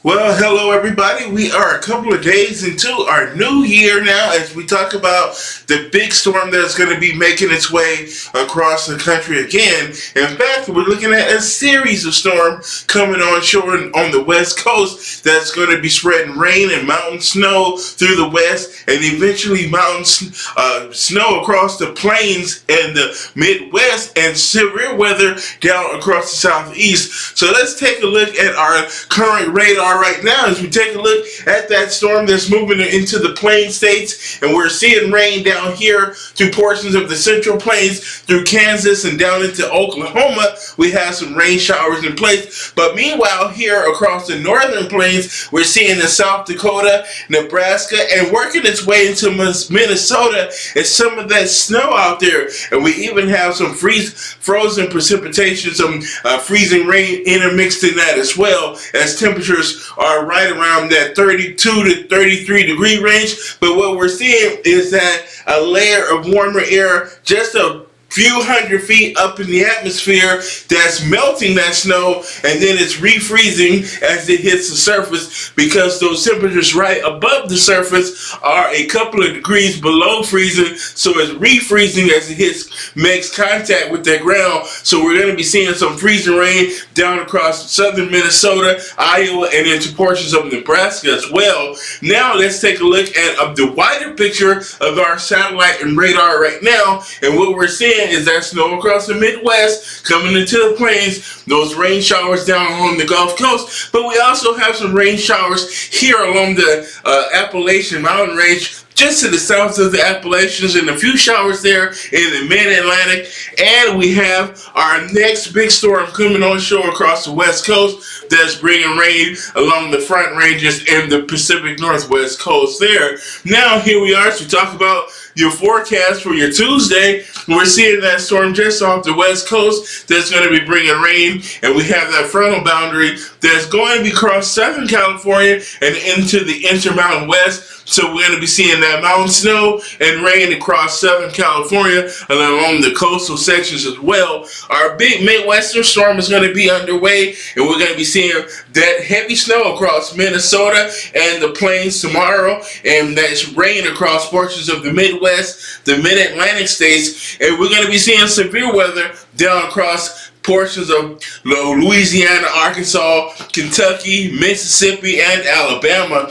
Well, hello everybody. We are a couple of days into our new year now as we talk about the big storm that's going to be making its way across the country again. In fact, we're looking at a series of storms coming on shore on the west coast that's going to be spreading rain and mountain snow through the west and eventually mountain snow across the plains and the Midwest and severe weather down across the southeast. So let's take a look at our current radar right now as we take a look at that storm that's moving into the plain states, and we're seeing rain down here through portions of the central plains through Kansas and down into Oklahoma. We have some rain showers in place, but meanwhile here across the northern plains we're seeing in South Dakota, Nebraska, and working its way into Minnesota is some of that snow out there, and we even have some frozen precipitation, some freezing rain intermixed in that as well, as temperatures are right around that 32 to 33 degree range. But what we're seeing is that a layer of warmer air just a few hundred feet up in the atmosphere that's melting that snow, and then it's refreezing as it hits the surface, because those temperatures right above the surface are a couple of degrees below freezing, so it's refreezing as it makes contact with that ground. So we're going to be seeing some freezing rain down across southern Minnesota, Iowa, and into portions of Nebraska as well. Now let's take a look at the wider picture of our satellite and radar right now, and what we're seeing is that snow across the Midwest coming into the plains, those rain showers down along the Gulf Coast, but we also have some rain showers here along the Appalachian Mountain Range, just to the south of the Appalachians, and a few showers there in the mid-Atlantic. And we have our next big storm coming on shore across the west coast that's bringing rain along the front ranges in the Pacific Northwest coast there. Now here we are to talk about your forecast for your Tuesday. We're seeing that storm just off the west coast that's going to be bringing rain, and we have that frontal boundary that's going to be across Southern California and into the Intermountain West. So we're going to be seeing that mountain snow and rain across Southern California and along the coastal sections as well. Our big Midwestern storm is going to be underway, and we're going to be seeing that heavy snow across Minnesota and the plains tomorrow, and that's rain across portions of the Midwest, the Mid-Atlantic states, and we're going to be seeing severe weather down across portions of Louisiana, Arkansas, Kentucky, Mississippi, and Alabama.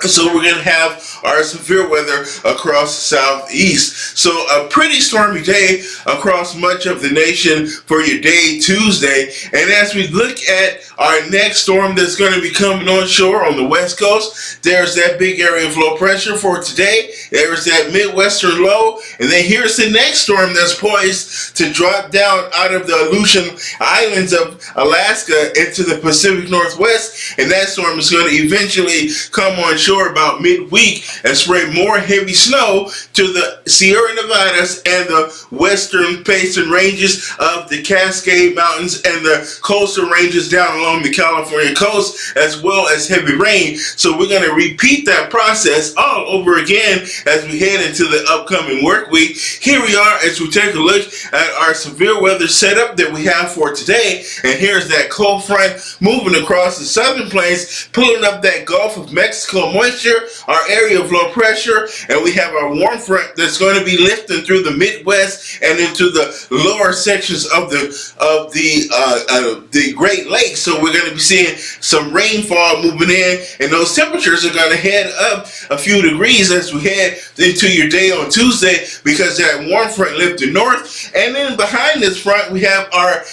So we're going to have our severe weather across the southeast. So a pretty stormy day across much of the nation for your day Tuesday. And as we look at our next storm that's going to be coming on shore on the west coast, there's that big area of low pressure for today. There's that Midwestern low. And then here's the next storm that's poised to drop down out of the Aleutian Islands of Alaska into the Pacific Northwest. And that storm is going to eventually come on shore about midweek and spray more heavy snow to the Sierra Nevadas and the western Payson ranges of the Cascade Mountains and the coastal ranges down along the California coast, as well as heavy rain. So we're going to repeat that process all over again as we head into the upcoming work week. Here we are as we take a look at our severe weather setup that we have for today. And here's that cold front moving across the southern plains, pulling up that Gulf of Mexico moisture, our area of low pressure, and we have our warm front that's going to be lifting through the Midwest and into the lower sections of the Great Lakes. So we're going to be seeing some rainfall moving in, and those temperatures are going to head up a few degrees as we head into your day on Tuesday, because that warm front lifted north. And then behind this front we have our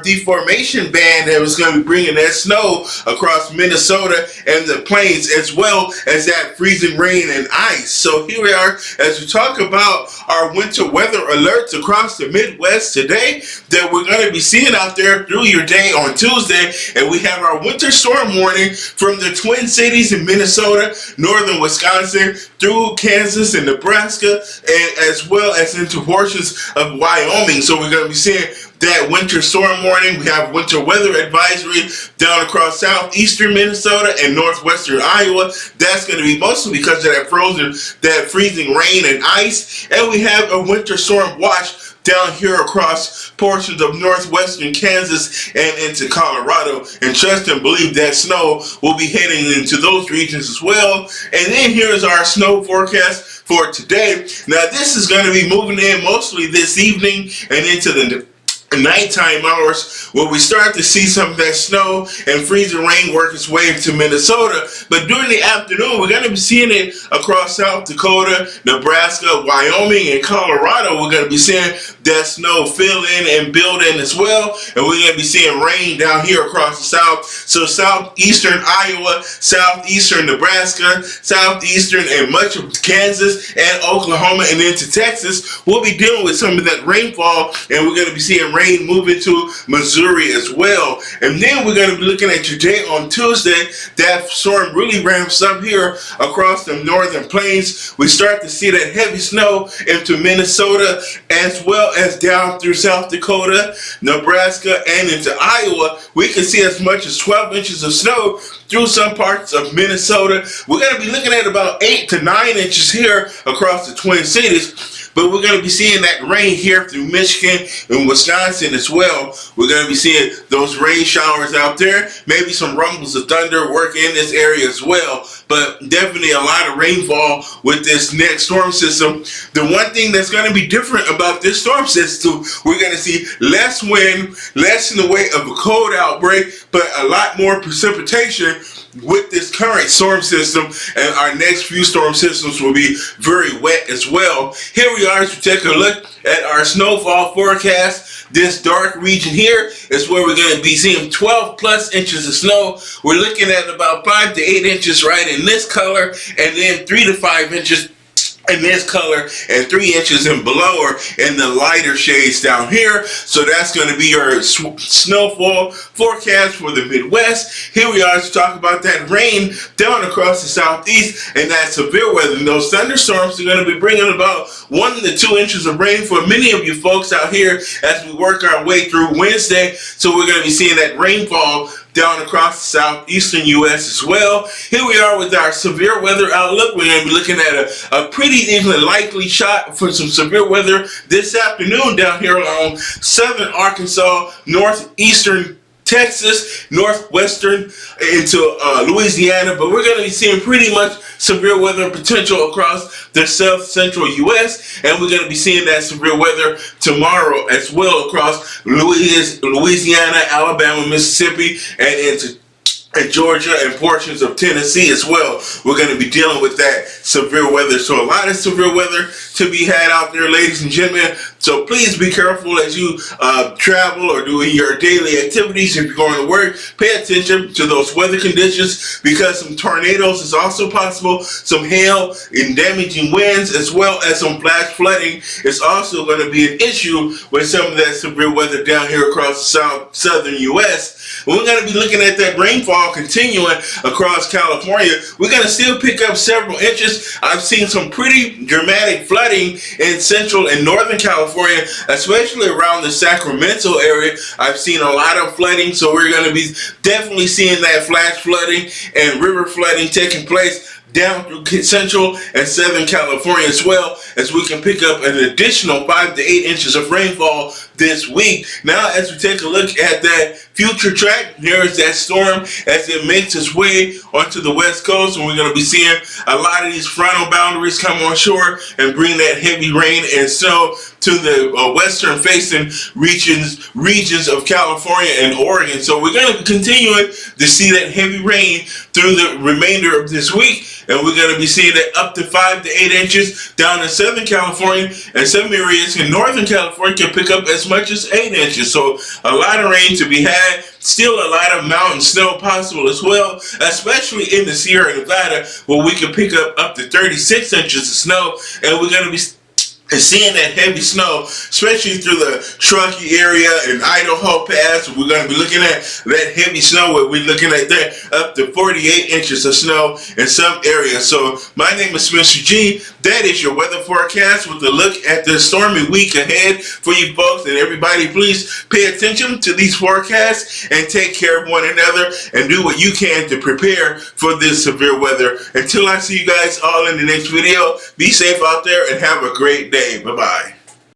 deformation band that was going to be bringing that snow across Minnesota and the plains, as well as that freezing rain and ice. So here we are as we talk about our winter weather alerts across the Midwest today that we're going to be seeing out there through your day on Tuesday. And we have our winter storm warning from the Twin Cities in Minnesota, northern Wisconsin, through Kansas and Nebraska, and as well as into portions of Wyoming. So we're going to be seeing that winter storm warning. We have winter weather advisory down across southeastern Minnesota and northwestern Iowa. That's going to be mostly because of that freezing rain and ice. And we have a winter storm watch down here across portions of northwestern Kansas and into Colorado. And trust and believe that snow will be heading into those regions as well. And then here's our snow forecast for today. Now this is going to be moving in mostly this evening and into the nighttime hours, where we start to see some of that snow and freezing rain work its way to Minnesota. But during the afternoon, we're going to be seeing it across South Dakota, Nebraska, Wyoming, and Colorado. We're going to be seeing that snow fill in and build in as well. And we're going to be seeing rain down here across the south. So southeastern Iowa, southeastern Nebraska, southeastern and much of Kansas and Oklahoma and into Texas, we'll be dealing with some of that rainfall, and we're going to be seeing rain move into Missouri as well. And then we're going to be looking at today on Tuesday. That storm really ramps up here across the northern plains. We start to see that heavy snow into Minnesota, as well as down through South Dakota, Nebraska, and into Iowa. We can see as much as 12 inches of snow through some parts of Minnesota. We're going to be looking at about 8 to 9 inches here across the Twin Cities. But we're going to be seeing that rain here through Michigan and Wisconsin as well. We're going to be seeing those rain showers out there. Maybe some rumbles of thunder working in this area as well. But definitely a lot of rainfall with this next storm system. The one thing that's going to be different about this storm system, we're going to see less wind, less in the way of a cold outbreak, but a lot more precipitation with this current storm system, and our next few storm systems will be very wet as well. Here we are to take a look at our snowfall forecast. This dark region here is where we're going to be seeing 12 plus inches of snow. We're looking at about 5 to 8 inches right in this color, and then 3 to 5 inches in this color, and 3 inches and below or in the lighter shades down here. So that's going to be your snowfall forecast for the Midwest. Here we are to talk about that rain down across the southeast and that severe weather. And those thunderstorms are going to be bringing about 1 to 2 inches of rain for many of you folks out here as we work our way through Wednesday. So we're going to be seeing that rainfall down across the southeastern U.S. as well. Here we are with our severe weather outlook. We're going to be looking at a pretty likely shot for some severe weather this afternoon down here along southern Arkansas, northeastern Texas, northwestern into Louisiana, but we're going to be seeing pretty much severe weather potential across the south central U.S., and we're going to be seeing that severe weather tomorrow as well across Louisiana, Alabama, Mississippi, and into Georgia and portions of Tennessee as well. We're going to be dealing with that severe weather. So a lot of severe weather to be had out there, ladies and gentlemen. So please be careful as you travel or doing your daily activities. If you're going to work, pay attention to those weather conditions, because some tornadoes is also possible. Some hail and damaging winds, as well as some flash flooding, is also going to be an issue with some of that severe weather down here across the southern U.S. We're going to be looking at that rainfall continuing across California. We're going to still pick up several inches. I've seen some pretty dramatic flooding in central and northern California, especially around the Sacramento area. I've seen a lot of flooding, so we're going to be definitely seeing that flash flooding and river flooding taking place down through central and southern California, as well as we can pick up an additional 5 to 8 inches of rainfall this week. Now, as we take a look at that future track, here is that storm as it makes its way onto the west coast, and we're going to be seeing a lot of these frontal boundaries come on shore and bring that heavy rain and snow to the western facing regions of California and Oregon. So we're going to be continuing to see that heavy rain through the remainder of this week, and we're going to be seeing that up to 5 to 8 inches down in Southern California, and some areas in Northern California can pick up as much as 8 inches. So a lot of rain to be had. Still a lot of mountain snow possible as well, especially in the Sierra Nevada, where we can pick up to 36 inches of snow, and we're going to be seeing that heavy snow, especially through the Truckee area and Idaho Pass. We're going to be looking at that heavy snow. We're looking at that up to 48 inches of snow in some areas. So my name is Mr. G. That is your weather forecast with a look at the stormy week ahead for you folks. And everybody, please pay attention to these forecasts and take care of one another and do what you can to prepare for this severe weather. Until I see you guys all in the next video, be safe out there and have a great day. Bye-bye.